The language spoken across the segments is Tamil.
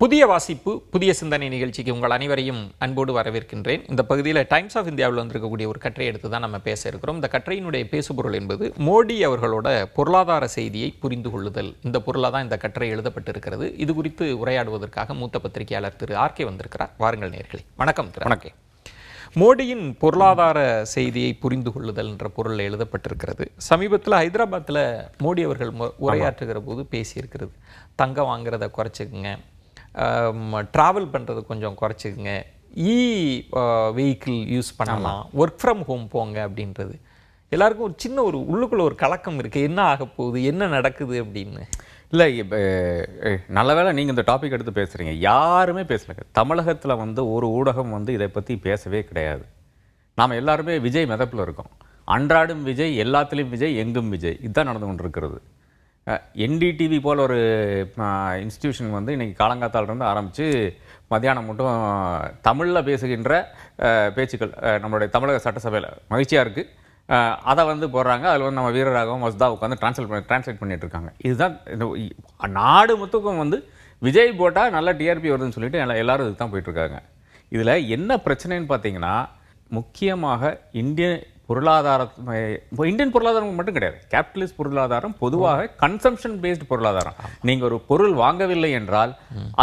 புதிய வாசிப்பு புதிய சிந்தனை நிகழ்ச்சிக்கு உங்கள் அனைவரையும் அன்போடு வரவேற்கின்றேன். இந்த பகுதியில் டைம்ஸ் ஆஃப் இந்தியாவில் வந்திருக்கக்கூடிய ஒரு கட்டுரை எடுத்து தான் நம்ம பேச இருக்கிறோம். இந்த கட்டுரையினுடைய பேசுபொருள் என்பது மோடி அவர்களோட பொருளாதார செய்தியை புரிந்து கொள்ளுதல். இந்த பொருளாக தான் இந்த கட்டுரை எழுதப்பட்டிருக்கிறது. இது குறித்து உரையாடுவதற்காக மூத்த பத்திரிகையாளர் திரு ஆர்கே வந்திருக்கிறார். வாருங்கள் நேயர்களே. வணக்கம் திரு ஆர்கே. மோடியின் பொருளாதார செய்தியை புரிந்து கொள்ளுதல் என்ற பொருளில் எழுதப்பட்டிருக்கிறது. சமீபத்தில் ஹைதராபாத்தில் மோடி அவர்கள் உரையாற்றுகிற போது பேசியிருக்கிறது. தங்கம் வாங்குறதை குறைச்சிக்குங்க, ட்ராவல் பண்ணுறது கொஞ்சம் குறைச்சிக்குங்க, வெஹிக்கிள் யூஸ் பண்ணலாம், ஒர்க் ஃப்ரம் ஹோம் போங்க அப்படின்றது. எல்லாருக்கும் ஒரு சின்ன ஒரு உள்ளுக்குள்ள ஒரு கலக்கம் இருக்குது. என்ன ஆக போகுது, என்ன நடக்குது அப்படின்னு. இல்லை, இப்போ நல்ல வேளை நீங்கள் இந்த டாபிக் எடுத்து பேசுகிறீங்க. யாருமே பேசலைங்க. தமிழகத்தில் ஒரு ஊடகம் இதை பற்றி பேசவே கிடையாது. நாம் எல்லாருமே விஜய் மிதப்பில் இருக்கோம். அன்றாடும் விஜய், எல்லாத்துலேயும் விஜய், எங்கும் விஜய், இதுதான் நடந்து கொண்டு இருக்கிறது. என்டிடிவி போல் ஒரு இன்ஸ்டிடியூஷன் இன்றைக்கி காலங்காத்தாலிருந்து ஆரம்பித்து மத்தியானம் மட்டும் தமிழில் பேசுகின்ற பேச்சுக்கள் நம்மளுடைய தமிழக சட்டசபையில் மகிழ்ச்சியாக இருக்குது. அதை போடுறாங்க. அதில் நம்ம வீரராகவும் மஸ்தா உட்காந்து டிரான்ஸ்லேட் பண்ணிகிட்டு இருக்காங்க. இதுதான் இந்த நாடு மொத்தக்கும் விஜய் போட்டால் நல்ல டிஆர்பி வருதுன்னு சொல்லிட்டு எல்லோரும் இதுக்கு தான் போயிட்டுருக்காங்க. இதில் என்ன பிரச்சனைன்னு பார்த்தீங்கன்னா, முக்கியமாக இந்தியன் பொருளாதாரம் மட்டும் கிடையாது. கேபிட்டலிஸ்ட் பொருளாதாரம் பொதுவாக கன்சம்ஷன் பேஸ்டு பொருளாதாரம். நீங்கள் ஒரு பொருள் வாங்கவில்லை என்றால்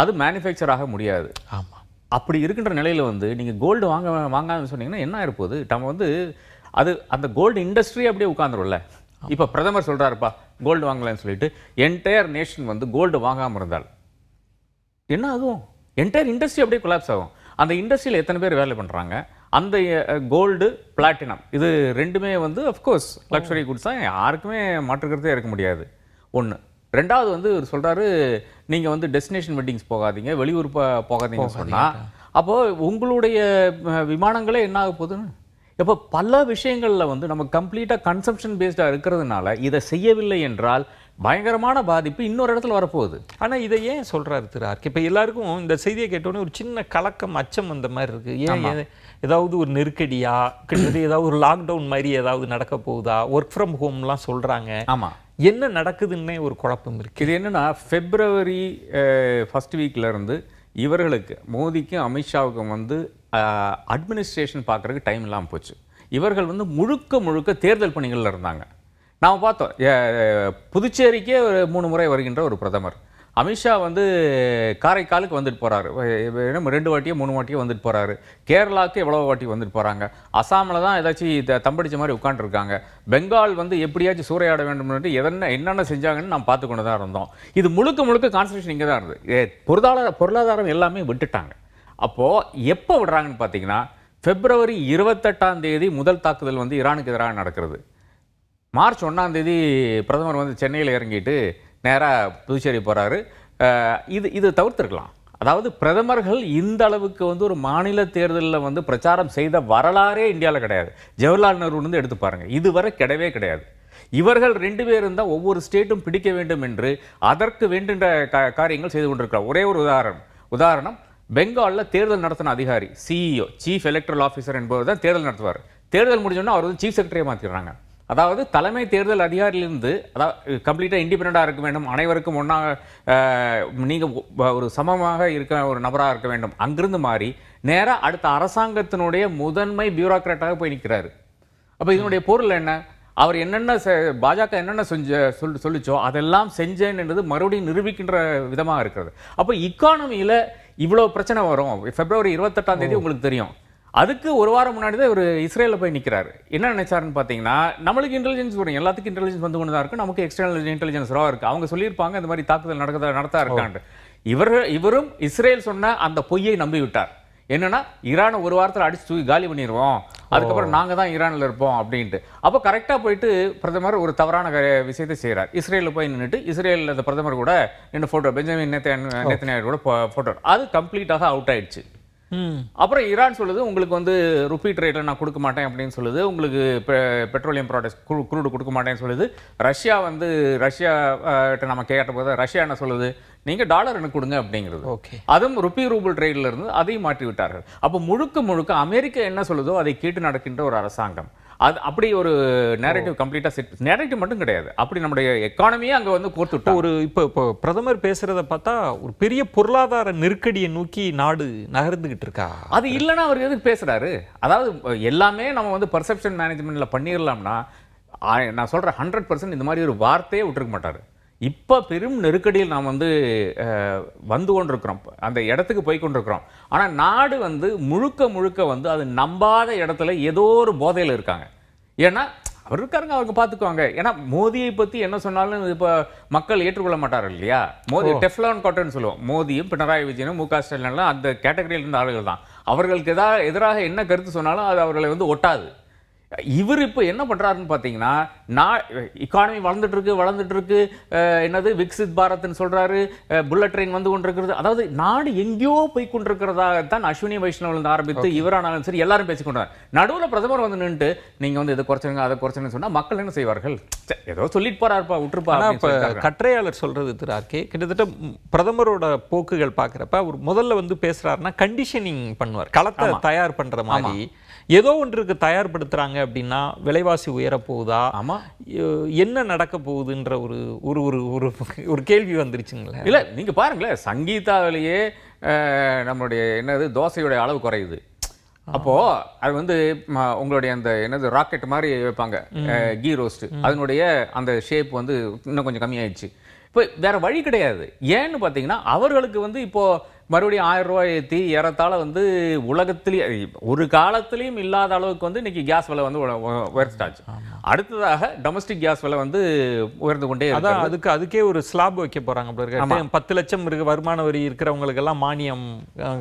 அது மேனுஃபேக்சர் ஆக முடியாது. ஆமாம். அப்படி இருக்கின்ற நிலையில் நீங்கள் கோல்டு வாங்காதுன்னு சொன்னீங்கன்னா என்ன ஆயிருப்போது? நம்ம அது அந்த கோல்டு இண்டஸ்ட்ரி அப்படியே உட்காந்துரும்ல. இப்போ பிரதமர் சொல்கிறாருப்பா கோல்டு வாங்கலான்னு சொல்லிட்டு என்டையர் நேஷன் கோல்டு வாங்காமல் இருந்தால் என்ன ஆகும்? என்டையர் இண்டஸ்ட்ரி அப்படியே கொலாப்ஸ் ஆகும். அந்த இண்டஸ்ட்ரியில் எத்தனை பேர் வேலை பண்ணுறாங்க? அந்த கோல்டு, பிளாட்டினம் இது ரெண்டுமே அஃப்கோர்ஸ் லக்ஸரி குட்ஸ் தான், யாருக்குமே மாற்றுக்கிறதே இருக்க முடியாது. ஒன்று. ரெண்டாவது இவர் சொல்கிறாரு, நீங்கள் டெஸ்டினேஷன் வெட்டிங்ஸ் போகாதீங்க, வெளியூர் போகாதீங்கன்னு சொன்னால் அப்போது உங்களுடைய விமானங்களே என்ன ஆக போகுதுன்னு. இப்போ பல விஷயங்களில் நம்ம கம்ப்ளீட்டாக கன்சம்ஷன் பேஸ்டாக இருக்கிறதுனால இதை செய்யவில்லை என்றால் பயங்கரமான பாதிப்பு இன்னொரு இடத்துல வரப்போகுது. ஆனால் இதை ஏன் சொல்கிறாரு திரு ஆர்கே? இப்போ எல்லாருக்கும் இந்த செய்தியை கேட்டோன்னே ஒரு சின்ன கலக்கம், அச்சம் வந்த மாதிரி இருக்குது. ஏன் ஏதாவது ஒரு நெருக்கடியா, கிட்டத்தட்ட ஏதாவது ஒரு லாக்டவுன் மாதிரி ஏதாவது நடக்க போகுதா? ஒர்க் ஃப்ரம் ஹோம்லாம் சொல்கிறாங்க. ஆமாம், என்ன நடக்குதுன்னே ஒரு குழப்பம் இருக்குது. இது என்னென்னா, February 1st வீக்லேருந்து இவர்களுக்கு மோடிக்கும் அமித்ஷாவுக்கும் அட்மினிஸ்ட்ரேஷன் பார்க்குறதுக்கு டைம் இல்லாமல் போச்சு. இவர்கள் முழுக்க தேர்தல் பணிகளில் இருந்தாங்க. நாம் பார்த்தோம், புதுச்சேரிக்கே ஒரு 3 முறை வருகின்ற ஒரு பிரதமர். அமித்ஷா காரைக்காலுக்கு வந்துட்டு போகிறாரு, 2 வாட்டியோ 3 வாட்டியோ வந்துட்டு போகிறாரு. கேரளாவுக்கு எவ்வளோ வாட்டி வந்துட்டு போகிறாங்க. அசாமில் தான் ஏதாச்சும் தம்படிச்ச மாதிரி உட்காந்துருக்காங்க. பெங்கால் எப்படியாச்சும் சூறையாட வேண்டும் என்னென்ன செஞ்சாங்கன்னு நாம் பார்த்து கொண்டு தான் இருந்தோம். இது முழுக்க கான்சன்ட்ரேஷன் இங்கே தான் இருந்தது. பொருளாதாரம் எல்லாமே விட்டுட்டாங்க. அப்போது எப்போ விடுறாங்கன்னு பார்த்தீங்கன்னா, February 28 முதல் தாக்குதல் ஈரானுக்கு எதிராக நடக்கிறது. March 1 பிரதமர் சென்னையில் இறங்கிட்டு நேராக புதுச்சேரி போகிறாரு. இது தவிர்த்திருக்கலாம். அதாவது பிரதமர்கள் இந்த அளவுக்கு ஒரு மாநில தேர்தலில் பிரச்சாரம் செய்த வரலாறே இந்தியாவில் கிடையாது. ஜவஹர்லால் நேரு எடுத்து பாருங்கள், இதுவரை கிடையவே கிடையாது. இவர்கள் 2 பேர் இருந்தால் ஒவ்வொரு ஸ்டேட்டும் பிடிக்க வேண்டும் என்று அதற்கு வேண்டுகின்ற காரியங்கள் செய்து கொண்டிருக்கிறார். ஒரே ஒரு உதாரணம், பெங்காலில் தேர்தல் நடத்தின அதிகாரி CEO, சீஃப் எலக்ட்ரல் ஆஃபீஸர் என்பவர் தான் தேர்தல் நடத்துவார். தேர்தல் முடிஞ்சோன்னா அவர் சீஃப் செக்ரட்டரியாக மாற்றிடுறாங்க. அதாவது தலைமை தேர்தல் அதிகாரியிலிருந்து, அதாவது கம்ப்ளீட்டாக இண்டிபெண்டாக இருக்க வேண்டும், அனைவருக்கும் ஒன்றாக நீங்கள் ஒரு சமமாக இருக்க ஒரு நபராக இருக்க வேண்டும், அங்கிருந்து மாறி நேராக அடுத்த அரசாங்கத்தினுடைய முதன்மை பியூரோக்ராட்டாக போய் நிற்கிறாரு. அப்போ இதனுடைய பொருள் என்ன? அவர் என்னென்ன பாஜக என்னென்ன சொல்லிச்சோ அதெல்லாம் செஞ்சேன் என்றது மறுபடியும் நிரூபிக்கின்ற விதமாக இருக்கிறது. அப்போ இக்கானமியில் இவ்வளோ பிரச்சனை வரும். February 28 உங்களுக்கு தெரியும். அதுக்கு ஒரு வாரம் முன்னாடி தான் இவர் இஸ்ரேலில் போய் நிற்கிறாரு. என்ன நினைச்சாருன்னு பார்த்தீங்கன்னா, நம்மளுக்கு இன்டெலிஜென்ஸ் வரும், எல்லாத்துக்கும் இன்டெலிஜென்ஸ் கொண்டு தான் இருக்குது, நமக்கு எக்ஸ்டர்னல் இன்டெலிஜென்ஸ் ராக இருக்குது. அவங்க சொல்லியிருப்பாங்க இந்த மாதிரி தாக்குதல் நடத்தா இருக்கான்ட்டு. இவரும் இஸ்ரேல் சொன்ன அந்த பொய்யை நம்பி விட்டார். என்னன்னா, ஈரானை ஒரு வாரத்தில் அடிச்சு தூக்கி காலி பண்ணிடுவோம், அதுக்கப்புறம் நாங்கள் தான் ஈரானில் இருப்போம் அப்படின்ட்டு. அப்போ கரெக்டாக போயிட்டு பிரதமர் ஒரு தவறான விஷயத்தை செய்கிறார். இஸ்ரேலில் போய் நின்றுட்டு இஸ்ரேலில் அந்த பிரதமர் கூட நின்று ஃபோட்டோ, பெஞ்சமின் நேத்தன்யாஹு கூட ஃபோட்டோ, அது கம்ப்ளீட்டாக அவுட் ஆயிடுச்சு. அப்புறம் ஈரான் சொல்லுது, உங்களுக்கு ருப்பி ட்ரேட்டில் நான் கொடுக்க மாட்டேன் அப்படின்னு சொல்லுது. உங்களுக்கு பெட்ரோலியம் ப்ராடக்ட்ஸ் குரூடு கொடுக்க மாட்டேன்னு சொல்லுது. ரஷ்யா நம்ம கேட்ட போது ரஷ்யா என்ன சொல்லுது, நீங்கள் டாலர் எனக்கு கொடுங்க அப்படிங்கிறது. ஓகே, அதுவும் ரூபிள் ட்ரேடில் இருந்து அதையும் மாற்றி விட்டார்கள். அப்போ முழுக்க அமெரிக்கா என்ன சொல்லுதோ அதை கேட்டு நடக்கின்ற ஒரு அரசாங்கம். அது அப்படி ஒரு நேரேட்டிவ் கம்ப்ளீட்டாக செட், நேரேட்டிவ் மட்டும் கிடையாது, அப்படி நம்முடைய எக்கானமியே அங்கே வந்து கோர்த்துட்டோம். இப்போ பிரதமர் பேசுறத பார்த்தா ஒரு பெரிய பொருளாதார நெருக்கடியை நோக்கி நாடு நகர்ந்துகிட்டு இருக்கா. அது இல்லைன்னா அவர் எதுக்கு பேசுறாரு? அதாவது எல்லாமே நம்ம வந்து பர்செப்ஷன் மேனேஜ்மெண்ட்ல பண்ணிடலாம்னா நான் சொல்றேன் 100% இந்த மாதிரி ஒரு வார்த்தையே விட்டுருக்க மாட்டாரு. இப்போ பெரும் நெருக்கடியில் நாம் வந்து கொண்டிருக்கிறோம், அந்த இடத்துக்கு போய் கொண்டிருக்கிறோம். ஆனால் நாடு வந்து முழுக்க வந்து அது நம்பாத இடத்துல ஏதோ ஒரு போதையில் இருக்காங்க. ஏன்னா அவர் இருக்காருங்க, அவங்க பார்த்துக்குவாங்க. ஏன்னா மோதியை பற்றி என்ன சொன்னாலும் இப்போ மக்கள் ஏற்றுக்கொள்ள மாட்டார்கள் இல்லையா? மோதி டெஃப்லான் காட்டன்னு சொல்லுவோம். மோதியும் பினராயி விஜயனும் மு க ஸ்டாலின்லாம் அந்த கேட்டகரியில் இருந்த ஆளுகள் தான். அவர்களுக்கு எதிராக என்ன கருத்து சொன்னாலும் அது அவர்களை வந்து ஒட்டாது. இவர் இப்போ என்ன பண்றாருன்னு பார்த்தீங்கன்னா, இக்கானமி வளர்ந்துட்டு இருக்கு, என்னது விக்சித் பாரத்னு சொல்றாரு, புல்லட் ட்ரெயின் வந்து கொண்டிருக்கிறது. அதாவது நாடு எங்கேயோ போய் கொண்டிருக்கிறதாக தான் அஸ்வினி வைஷ்ணவ் ஆரம்பித்து இவரானாலும் சரி எல்லாரும் பேசிக்கொண்டார். நடுவில் பிரதமர் வந்து நின்று நீங்க வந்து இதை குறைச்சுங்க அதை குறைச்சுன்னு சொன்னா மக்கள் என்ன செய்வார்கள்? ஏதோ சொல்லிட்டு போறாருப்பா, விட்டுருப்பா. கற்றையாளர் சொல்றது திரு ஆர்கே, கிட்டத்தட்ட பிரதமரோட போக்குகள் பார்க்குறப்ப அவர் முதல்ல வந்து பேசுறாருன்னா கண்டிஷனிங் பண்ணுவார், களத்தை தயார் பண்ற மாதிரி. ஏதோ ஒன்றுக்கு தயார்படுத்துறாங்க அப்படின்னா விலைவாசி உயர போகுதா, என்ன நடக்க போகுதுன்ற ஒரு ஒரு ஒரு ஒரு கேள்வி வந்துருச்சுங்களேன். இல்லை நீங்க பாருங்களேன், சங்கீதாவிலேயே நம்மளுடைய என்னது தோசையுடைய அளவு குறையுது. அப்போ அது வந்து உங்களுடைய அந்த என்னது ராக்கெட் மாதிரி வைப்பாங்க கீ ரோஸ்ட், அதனுடைய அந்த ஷேப் வந்து இன்னும் கொஞ்சம் கம்மியாயிடுச்சு. இப்போ வேற வழி கிடையாது. ஏன்னு பார்த்தீங்கன்னா அவர்களுக்கு வந்து இப்போ மறுபடியும் 1000 ரூபாய் ஏற்றி ஏறத்தாழ வந்து உலகத்திலேயே ஒரு காலத்திலையும் இல்லாத அளவுக்கு வந்து இன்னைக்கு கேஸ் விலை வந்து உயர்த்தாச்சு. அடுத்ததாக டொமஸ்டிக் கேஸ் விலை வந்து உயர்ந்து கொண்டே அதான் அதுக்கே ஒரு ஸ்லாப் வைக்க போறாங்க. 10 லட்சம் வருமான வரி இருக்கிறவங்களுக்கு எல்லாம் மானியம்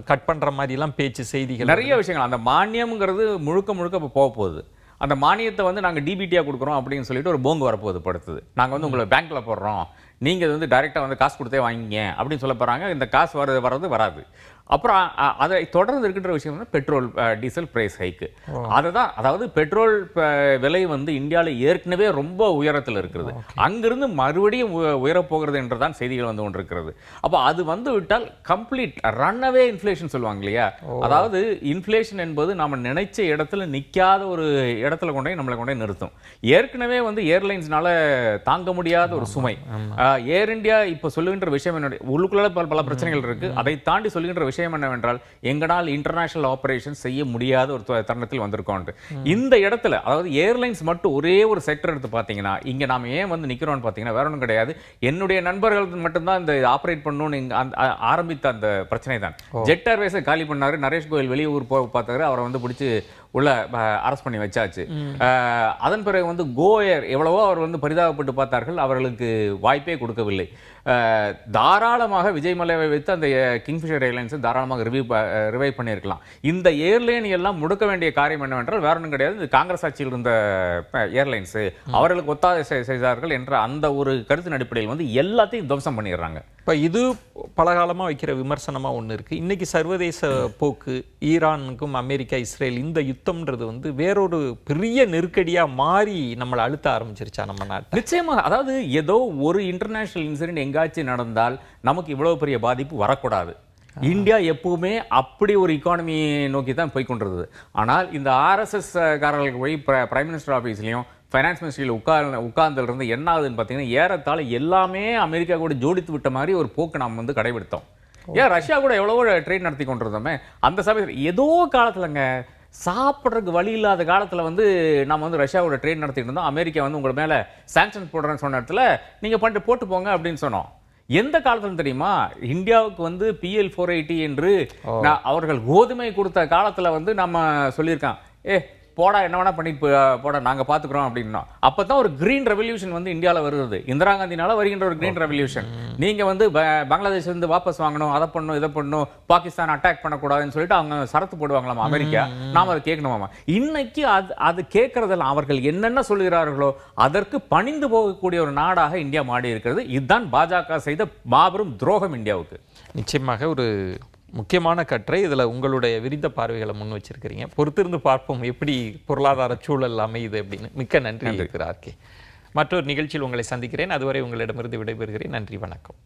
கட் பண்ற மாதிரி எல்லாம் பேச்சு செய்திகள் நிறைய விஷயங்கள். அந்த மானியம்ங்கிறது முழுக்க இப்போ போக போகுது. அந்த மானியத்தை வந்து நாங்கள் டிபிடியாக கொடுக்குறோம் அப்படின்னு சொல்லிட்டு ஒரு போங்கு வரப்போகுது படுத்துது. நாங்கள் வந்து உங்களை பேங்க்ல போடுறோம், நீங்கள் வந்து டைரெக்டாக வந்து காசு கொடுத்தே வாங்கிங்க அப்படின்னு சொல்ல போகிறாங்க. இந்த காசு வராது. அப்புறம் அதை தொடர்ந்து இருக்கின்ற விஷயம் வந்து பெட்ரோல் டீசல் பிரைஸ் ஹைக்கு. அதுதான், அதாவது பெட்ரோல் விலை வந்து இந்தியாவில் ஏற்கனவே ரொம்ப உயரத்தில் இருக்கிறது, அங்கிருந்து மறுபடியும் உயரப்போகிறது என்றுதான் செய்திகள் வந்து கொண்டிருக்கிறது. அப்போ அது வந்து விட்டால் கம்ப்ளீட் ரன்னவே இன்ஃப்ளேஷன் சொல்லுவாங்க இல்லையா? அதாவது இன்ஃப்ளேஷன் என்பது நம்ம நினைச்ச இடத்துல நிற்காத ஒரு இடத்துல நம்மளை கொண்டே நிறுத்தும். ஏற்கனவே வந்து ஏர்லைன்ஸ்னால தாங்க முடியாத ஒரு சுமை. ஏர் இந்தியா இப்போ சொல்லுகின்ற விஷயம் என்னுடைய உள்ளுக்குள்ள பல பிரச்சனைகள் இருக்கு. அதை தாண்டி சொல்லுகின்ற விஷயம் என்னவென்றால் எங்களால் இன்டர்நேஷனல் ஆபரேஷன் செய்ய முடியாத ஒரு தருணத்தில் வந்திருக்கோம். இந்த இடத்துல அதாவது ஏர்லைன்ஸ் மட்டும் ஒரே ஒரு செக்டர் எடுத்து பார்த்தீங்கன்னா இங்க நாம ஏன் வந்து நிக்கிறோம்னு பார்த்தீங்கன்னா வேற ஒன்றும் கிடையாது. என்னுடைய நண்பர்கள் மட்டும்தான் இந்த ஆபரேட் பண்ணணும்னு ஆரம்பித்த அந்த பிரச்சனை தான். ஜெட் ஏர்வேஸை காலி பண்ணாரு, நரேஷ் கோயல் வெளியூர் பார்த்தாரு, அவரை வந்து பிடிச்சி உள்ள அரெஸ்ட் பண்ணி வச்சாச்சு. அதன் பிறகு வந்து கோ ஏர் எவ்வளவோ அவர் வந்து பரிதாபப்பட்டு பார்த்தார்கள், அவர்களுக்கு வாய்ப்பே கொடுக்கவில்லை. தாராளமாக விஜய் மல்லையாவை வைத்து அந்த கிங்ஃபிஷர் ஏர்லைன்ஸ் தாராளமாக ரிவைவ் பண்ணியிருக்கலாம். இந்த ஏர்லைன் எல்லாம் முடுக்க வேண்டிய காரியம் என்னவென்றால் வேற ஒன்றும் கிடையாது, இந்த காங்கிரஸ் ஆட்சியில் இருந்த ஏர்லைன்ஸ் அவர்களுக்கு ஒத்தாசை செய்தார்கள் என்ற அந்த ஒரு கருத்தின் அடிப்படையில் வந்து எல்லாத்தையும் துவம்சம் பண்ணிடுறாங்க. இப்போ இது பலகாலமாக வைக்கிற விமர்சனமாக ஒன்று இருக்குது. இன்றைக்கி சர்வதேச போக்கு ஈரானுக்கும் அமெரிக்கா இஸ்ரேல் இந்த யுத்தம்ன்றது வந்து வேறொரு பெரிய நெருக்கடியாக மாறி நம்மளை அழுத்த ஆரம்பிச்சிருச்சா நம்ம நாட்டு? நிச்சயமாக. அதாவது ஏதோ ஒரு இன்டர்நேஷனல் இன்சிடென்ட் எங்காச்சும் நடந்தால் நமக்கு இவ்வளவு பெரிய பாதிப்பு வரக்கூடாது. இந்தியா எப்பவுமே அப்படி ஒரு இக்கானமி நோக்கி தான் போய் கொண்டிருந்தது. ஆனால் இந்த ஆர்எஸ்எஸ் காரர்களுக்கு போய் பிரைம் மினிஸ்டர் ஆஃபீஸ்லையும் ஃபைனான்ஸ் மினிஸ்ட்ரியில் உட்கார்ந்துருந்து என்ன ஆகுதுன்னு பார்த்தீங்கன்னா ஏறத்தாழ எல்லாமே அமெரிக்கா கூட ஜோடித்து விட்ட மாதிரி ஒரு போக்கு நாம் வந்து கடைபிடித்தோம். ஏன் ரஷ்யா கூட எவ்வளவோ ட்ரேட் நடத்தி கொண்டிருந்தோமே அந்த சமயத்தில் ஏதோ காலத்துலங்க சாப்பிட்றதுக்கு வழி இல்லாத காலத்தில் வந்து நம்ம வந்து ரஷ்யாவோட ட்ரேட் நடத்திட்டு இருந்தோம். அமெரிக்கா வந்து உங்கள் மேலே சாங்ஷன் போடுறேன்னு சொன்ன இடத்துல நீங்கள் போட்டு போங்க அப்படின்னு சொன்னோம். எந்த காலத்துல தெரியுமா? இந்தியாவுக்கு வந்து PL 480 என்று அவர்கள் கோதுமை கொடுத்த காலத்தில் வந்து நம்ம சொல்லியிருக்கான், போடா என்ன வேணா பண்ணி போடா நாங்கள் பார்த்துக்குறோம் அப்படின்னா. அப்போ தான் ஒரு கிரீன் ரெவல்யூஷன் வந்து இந்தியாவில் வருது. இந்திரா காந்தினால வருகின்ற ஒரு கிரீன் ரெவல்யூஷன். நீங்கள் வந்து பங்களாதேஷ் வந்து வாபஸ் வாங்கணும், அதை பண்ணணும், இதை பண்ணணும், பாகிஸ்தான் அட்டாக் பண்ணக்கூடாதுன்னு சொல்லிட்டு அவங்க சரத்து போடுவாங்களாமா அமெரிக்கா. நாம் அதை கேட்கணுமாமா. இன்னைக்கு அது கேட்கறதெல்லாம் அவர்கள் என்னென்ன சொல்கிறார்களோ அதற்கு பணிந்து போகக்கூடிய ஒரு நாடாக இந்தியா மாறி இருக்கிறது. இதுதான் பாஜக செய்த மாபெரும் துரோகம் இந்தியாவுக்கு. நிச்சயமாக ஒரு முக்கியமான கட்டுரை. இதில் உங்களுடைய விரிந்த பார்வைகளை முன் வச்சிருக்கிறீங்க. பொறுத்திருந்து பார்ப்போம் எப்படி பொருளாதார சூழல் அமையுது அப்படின்னு. மிக்க நன்றி இருக்கிறார். மற்றொரு நிகழ்ச்சியில் உங்களை சந்திக்கிறேன். அதுவரை உங்களிடமிருந்து விடைபெறுகிறேன். நன்றி, வணக்கம்.